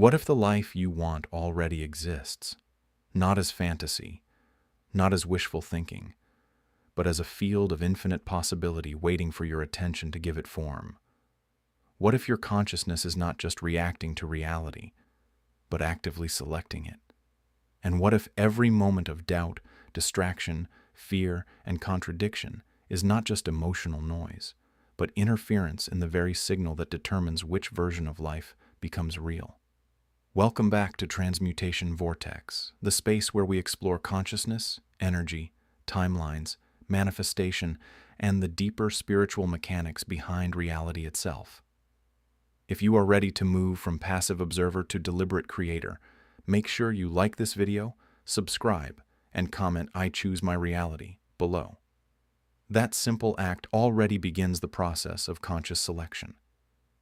What if the life you want already exists, not as fantasy, not as wishful thinking, but as a field of infinite possibility waiting for your attention to give it form? What if your consciousness is not just reacting to reality, but actively selecting it? And what if every moment of doubt, distraction, fear, and contradiction is not just emotional noise, but interference in the very signal that determines which version of life becomes real? Welcome back to Transmutation Vortex, the space where we explore consciousness, energy, timelines, manifestation, and the deeper spiritual mechanics behind reality itself. If you are ready to move from passive observer to deliberate creator, make sure you like this video, subscribe, and comment "I choose my reality" below. That simple act already begins the process of conscious selection.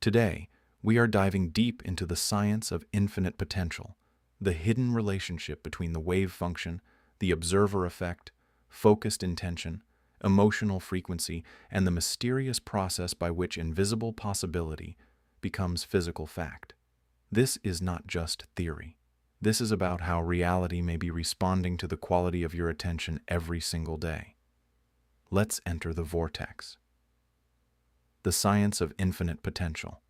Today, we are diving deep into the science of infinite potential, the hidden relationship between the wave function, the observer effect, focused intention, emotional frequency, and the mysterious process by which invisible possibility becomes physical fact. This is not just theory. This is about how reality may be responding to the quality of your attention every single day. Let's enter the vortex. The science of infinite potential.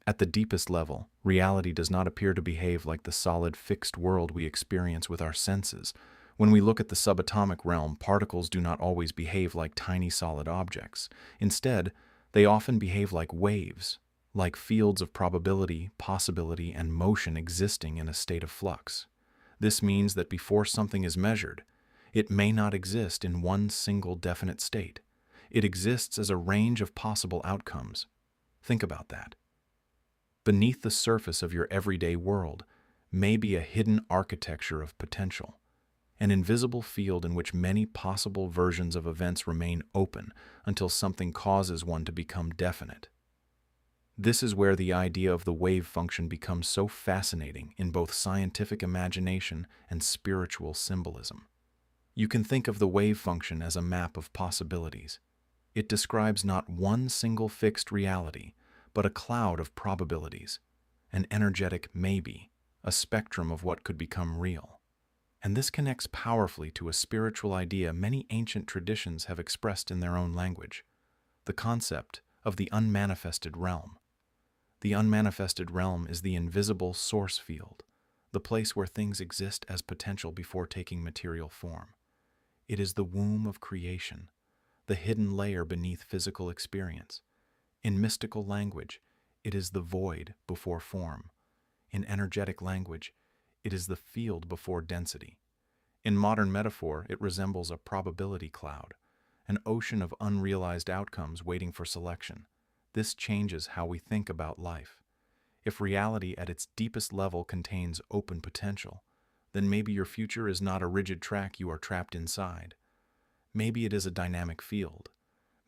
At the deepest level, reality does not appear to behave like the solid, fixed world we experience with our senses. When we look at the subatomic realm, particles do not always behave like tiny solid objects. Instead, they often behave like waves, like fields of probability, possibility, and motion existing in a state of flux. This means that before something is measured, it may not exist in one single definite state. It exists as a range of possible outcomes. Think about that. Beneath the surface of your everyday world may be a hidden architecture of potential, an invisible field in which many possible versions of events remain open until something causes one to become definite. This is where the idea of the wave function becomes so fascinating in both scientific imagination and spiritual symbolism. You can think of the wave function as a map of possibilities. It describes not one single fixed reality, but a cloud of probabilities, an energetic maybe, a spectrum of what could become real. And this connects powerfully to a spiritual idea many ancient traditions have expressed in their own language, the concept of the unmanifested realm. The unmanifested realm is the invisible source field, the place where things exist as potential before taking material form. It is the womb of creation, the hidden layer beneath physical experience. In mystical language, it is the void before form. In energetic language, it is the field before density. In modern metaphor, it resembles a probability cloud, an ocean of unrealized outcomes waiting for selection. This changes how we think about life. If reality at its deepest level contains open potential, then maybe your future is not a rigid track you are trapped inside. Maybe it is a dynamic field.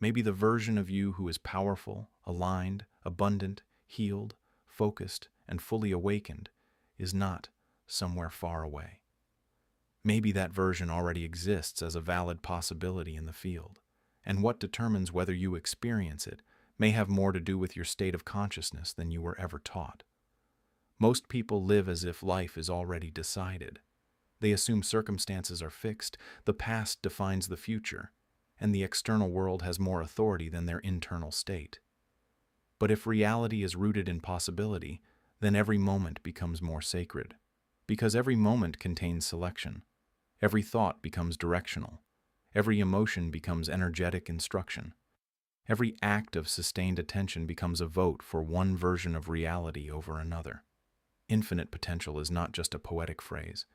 Maybe the version of you who is powerful, aligned, abundant, healed, focused, and fully awakened is not somewhere far away. Maybe that version already exists as a valid possibility in the field, and what determines whether you experience it may have more to do with your state of consciousness than you were ever taught. Most people live as if life is already decided. They assume circumstances are fixed, the past defines the future, and the external world has more authority than their internal state. But if reality is rooted in possibility, then every moment becomes more sacred, because every moment contains selection. Every thought becomes directional. Every emotion becomes energetic instruction. Every act of sustained attention becomes a vote for one version of reality over another. Infinite potential is not just a poetic phrase.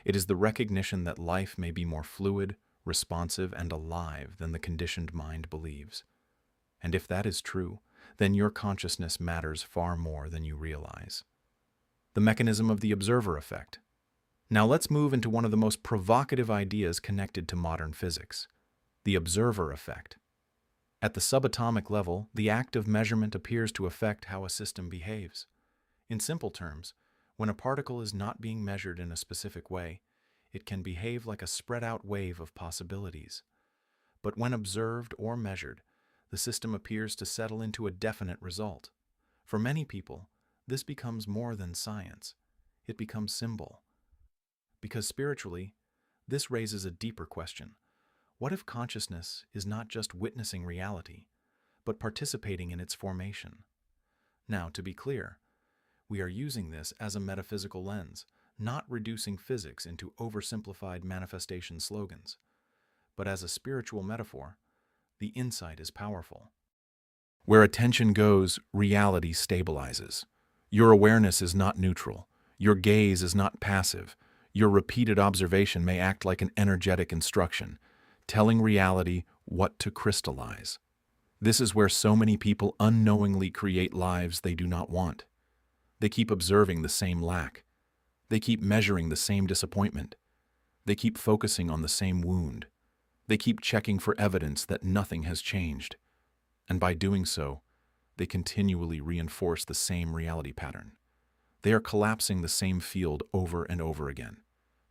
It is the recognition that life may be more fluid, responsive, and alive than the conditioned mind believes. And if that is true, then your consciousness matters far more than you realize. The mechanism of the observer effect. Now let's move into one of the most provocative ideas connected to modern physics, the observer effect. At the subatomic level, the act of measurement appears to affect how a system behaves. In simple terms, when a particle is not being measured in a specific way, it can behave like a spread-out wave of possibilities. But when observed or measured, the system appears to settle into a definite result. For many people, this becomes more than science. It becomes symbol. Because spiritually, this raises a deeper question. What if consciousness is not just witnessing reality, but participating in its formation? Now, to be clear, we are using this as a metaphysical lens, not reducing physics into oversimplified manifestation slogans. But as a spiritual metaphor, the insight is powerful. Where attention goes, reality stabilizes. Your awareness is not neutral. Your gaze is not passive. Your repeated observation may act like an energetic instruction, telling reality what to crystallize. This is where so many people unknowingly create lives they do not want. They keep observing the same lack. They keep measuring the same disappointment. They keep focusing on the same wound. They keep checking for evidence that nothing has changed. And by doing so, they continually reinforce the same reality pattern. They are collapsing the same field over and over again.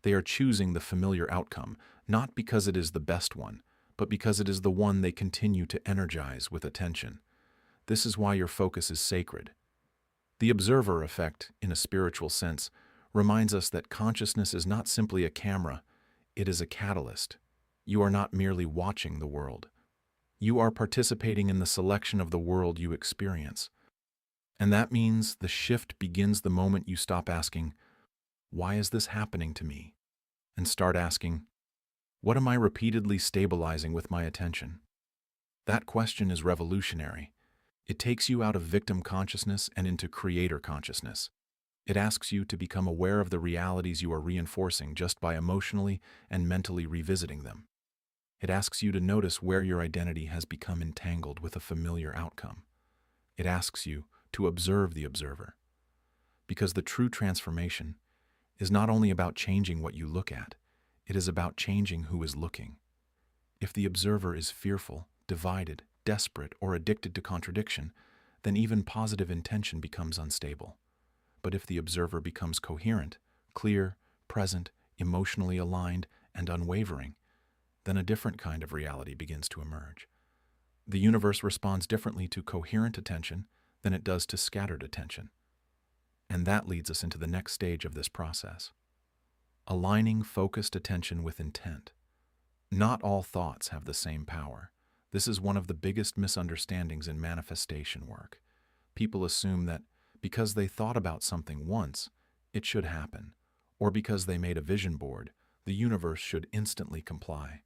They are choosing the familiar outcome, not because it is the best one, but because it is the one they continue to energize with attention. This is why your focus is sacred. The observer effect, in a spiritual sense, reminds us that consciousness is not simply a camera, it is a catalyst. You are not merely watching the world. You are participating in the selection of the world you experience. And that means the shift begins the moment you stop asking, "Why is this happening to me?" and start asking, "What am I repeatedly stabilizing with my attention?" That question is revolutionary. It takes you out of victim consciousness and into creator consciousness. It asks you to become aware of the realities you are reinforcing just by emotionally and mentally revisiting them. It asks you to notice where your identity has become entangled with a familiar outcome. It asks you to observe the observer. Because the true transformation is not only about changing what you look at, it is about changing who is looking. If the observer is fearful, divided, desperate, or addicted to contradiction, then even positive intention becomes unstable. But if the observer becomes coherent, clear, present, emotionally aligned, and unwavering, then a different kind of reality begins to emerge. The universe responds differently to coherent attention than it does to scattered attention. And that leads us into the next stage of this process. Aligning focused attention with intent. Not all thoughts have the same power. This is one of the biggest misunderstandings in manifestation work. People assume that because they thought about something once, it should happen, or because they made a vision board, the universe should instantly comply.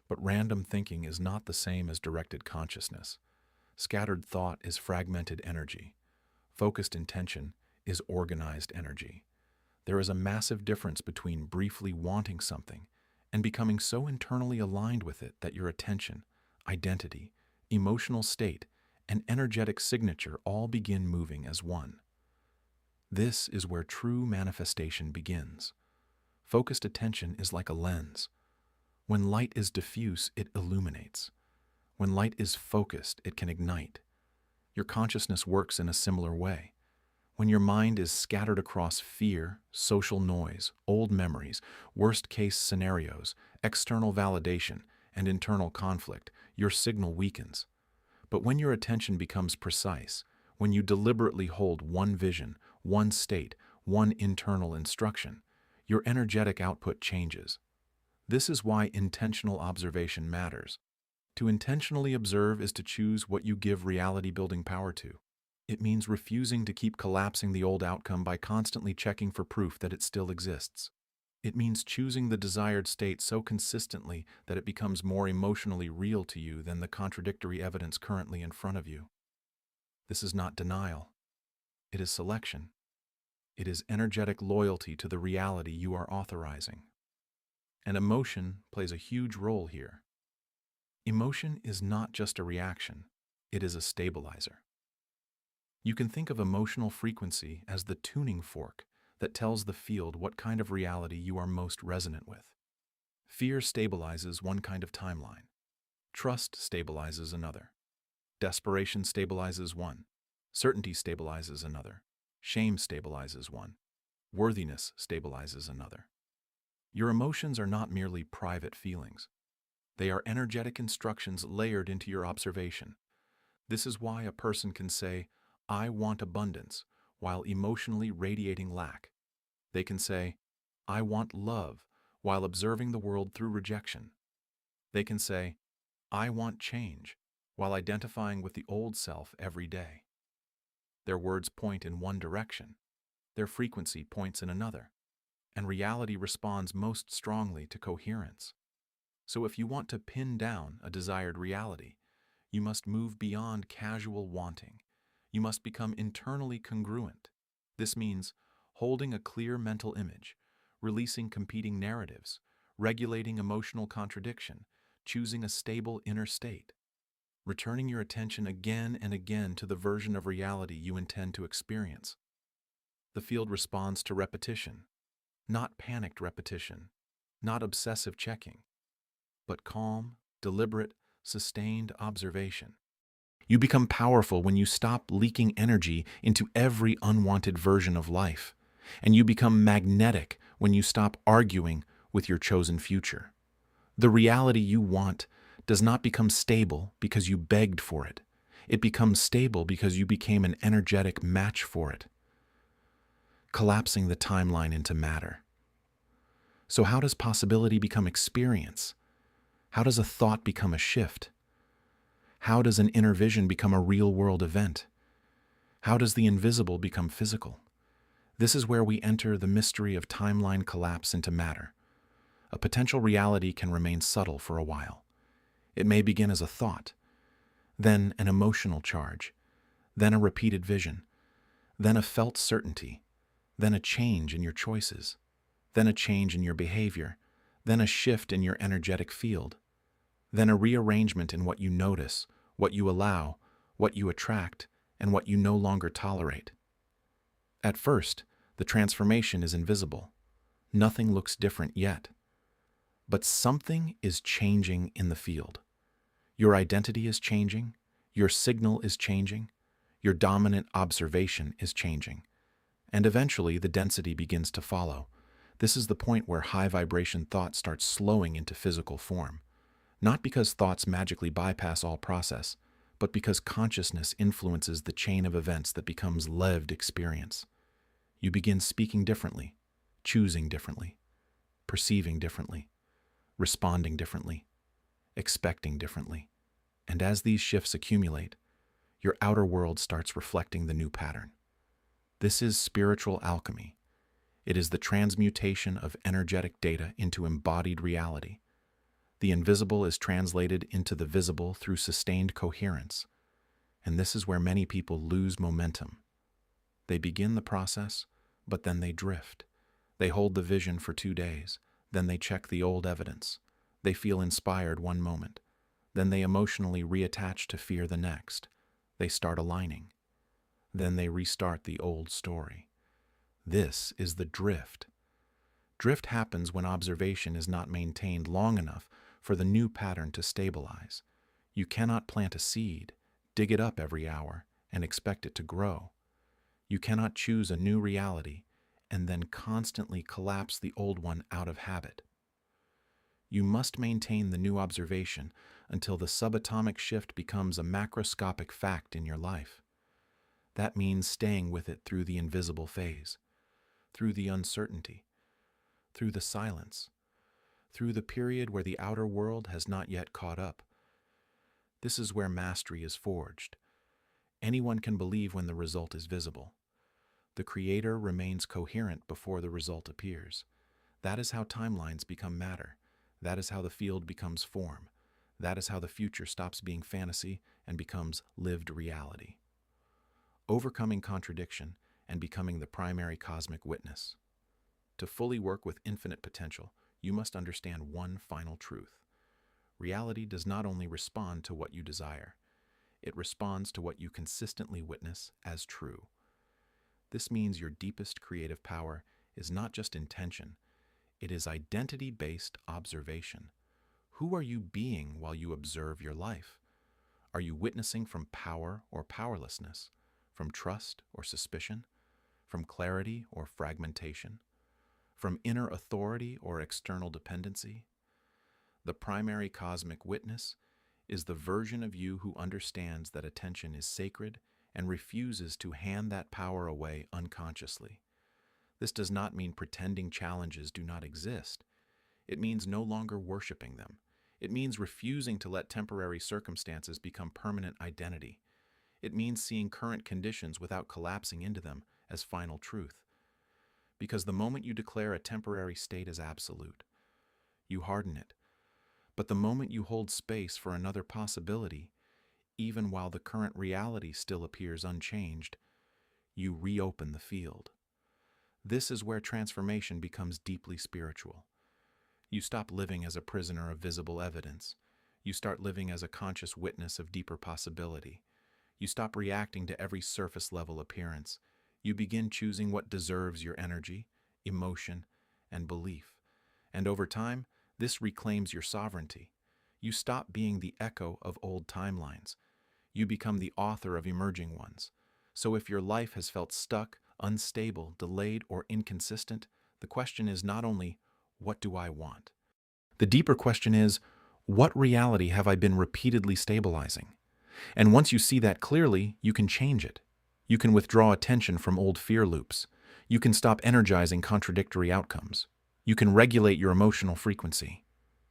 But random thinking is not the same as directed consciousness. Scattered thought is fragmented energy. Focused intention is organized energy. There is a massive difference between briefly wanting something and becoming so internally aligned with it that your attention, identity, emotional state, and energetic signature all begin moving as one. This is where true manifestation begins. Focused attention is like a lens. When light is diffuse, it illuminates. When light is focused, it can ignite. Your consciousness works in a similar way. When your mind is scattered across fear, social noise, old memories, worst-case scenarios, external validation, and internal conflict, your signal weakens. But when your attention becomes precise, when you deliberately hold one vision, one state, one internal instruction, your energetic output changes. This is why intentional observation matters. To intentionally observe is to choose what you give reality-building power to. It means refusing to keep collapsing the old outcome by constantly checking for proof that it still exists. It means choosing the desired state so consistently that it becomes more emotionally real to you than the contradictory evidence currently in front of you. This is not denial. It is selection. It is energetic loyalty to the reality you are authorizing. And emotion plays a huge role here. Emotion is not just a reaction, it is a stabilizer. You can think of emotional frequency as the tuning fork that tells the field what kind of reality you are most resonant with. Fear stabilizes one kind of timeline. Trust stabilizes another. Desperation stabilizes one. Certainty stabilizes another. Shame stabilizes one. Worthiness stabilizes another. Your emotions are not merely private feelings. They are energetic instructions layered into your observation. This is why a person can say, "I want abundance," while emotionally radiating lack. They can say, I want love, while observing the world through rejection. They can say, I want change, while identifying with the old self every day. Their words point in one direction, their frequency points in another, and reality responds most strongly to coherence. So if you want to pin down a desired reality, you must move beyond casual wanting. You must become internally congruent. This means holding a clear mental image, releasing competing narratives, regulating emotional contradiction, choosing a stable inner state, returning your attention again and again to the version of reality you intend to experience. The field responds to repetition, not panicked repetition, not obsessive checking, but calm, deliberate, sustained observation. You become powerful when you stop leaking energy into every unwanted version of life, and you become magnetic when you stop arguing with your chosen future. The reality you want does not become stable because you begged for it. It becomes stable because you became an energetic match for it, collapsing the timeline into matter. So how does possibility become experience? How does a thought become a shift? How does an inner vision become a real-world event? How does the invisible become physical? This is where we enter the mystery of timeline collapse into matter. A potential reality can remain subtle for a while. It may begin as a thought, then an emotional charge, then a repeated vision, then a felt certainty, then a change in your choices, then a change in your behavior, then a shift in your energetic field, then a rearrangement in what you notice, what you allow, what you attract, and what you no longer tolerate. At first, the transformation is invisible. Nothing looks different yet. But something is changing in the field. Your identity is changing, your signal is changing, your dominant observation is changing, and eventually the density begins to follow. This is the point where high vibration thought starts slowing into physical form. Not because thoughts magically bypass all process, but because consciousness influences the chain of events that becomes lived experience. You begin speaking differently, choosing differently, perceiving differently, responding differently, expecting differently. And as these shifts accumulate, your outer world starts reflecting the new pattern. This is spiritual alchemy. It is the transmutation of energetic data into embodied reality. The invisible is translated into the visible through sustained coherence, and this is where many people lose momentum. They begin the process, but then they drift. They hold the vision for 2 days, then they check the old evidence. They feel inspired one moment, then they emotionally reattach to fear the next. They start aligning. Then they restart the old story. This is the drift. Drift happens when observation is not maintained long enough for the new pattern to stabilize. You cannot plant a seed, dig it up every hour, and expect it to grow. You cannot choose a new reality and then constantly collapse the old one out of habit. You must maintain the new observation until the subatomic shift becomes a macroscopic fact in your life. That means staying with it through the invisible phase, through the uncertainty, through the silence, through the period where the outer world has not yet caught up. This is where mastery is forged. Anyone can believe when the result is visible. The creator remains coherent before the result appears. That is how timelines become matter. That is how the field becomes form. That is how the future stops being fantasy and becomes lived reality. Overcoming contradiction and becoming the primary cosmic witness. To fully work with infinite potential, you must understand one final truth. Reality does not only respond to what you desire, it responds to what you consistently witness as true. This means your deepest creative power is not just intention, it is identity-based observation. Who are you being while you observe your life? Are you witnessing from power or powerlessness, from trust or suspicion, from clarity or fragmentation, from inner authority or external dependency? The primary cosmic witness is the version of you who understands that attention is sacred and refuses to hand that power away unconsciously. This does not mean pretending challenges do not exist. It means no longer worshiping them. It means refusing to let temporary circumstances become permanent identity. It means seeing current conditions without collapsing into them as final truth. Because the moment you declare a temporary state as absolute, you harden it. But the moment you hold space for another possibility, even while the current reality still appears unchanged, you reopen the field. This is where transformation becomes deeply spiritual. You stop living as a prisoner of visible evidence. You start living as a conscious witness of deeper possibility. You stop reacting to every surface-level appearance. You begin choosing what deserves your energy, emotion, and belief. And over time, this reclaims your sovereignty. You stop being the echo of old timelines. You become the author of emerging ones. So if your life has felt stuck, unstable, delayed, or inconsistent, the question is not only, what do I want? The deeper question is, what reality have I been repeatedly stabilizing? And once you see that clearly, you can change it. You can withdraw attention from old fear loops. You can stop energizing contradictory outcomes. You can regulate your emotional frequency.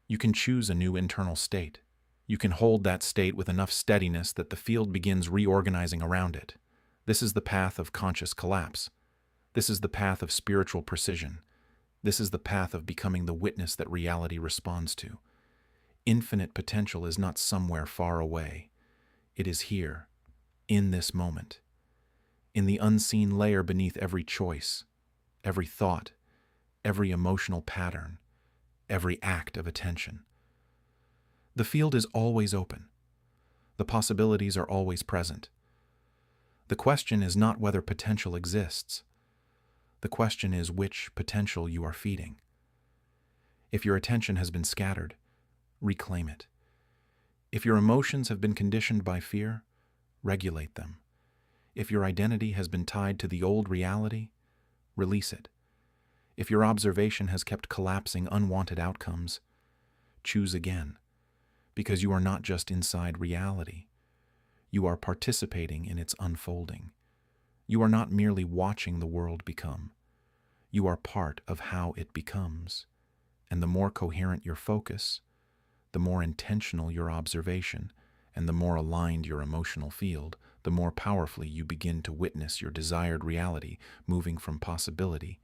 You can choose a new internal state. You can hold that state with enough steadiness that the field begins reorganizing around it. This is the path of conscious collapse. This is the path of spiritual precision. This is the path of becoming the witness that reality responds to. Infinite potential is not somewhere far away. It is here, in this moment, in the unseen layer beneath every choice, every thought, every emotional pattern, every act of attention. The field is always open. The possibilities are always present. The question is not whether potential exists. The question is which potential you are feeding. If your attention has been scattered, reclaim it. If your emotions have been conditioned by fear, regulate them. If your identity has been tied to the old reality, release it. If your observation has kept collapsing unwanted outcomes, choose again, because you are not just inside reality. You are participating in its unfolding. You are not merely watching the world become. You are part of how it becomes. And the more coherent your focus, the more intentional your observation, and the more aligned your emotional field, the more powerfully you begin to witness your desired reality moving from possibility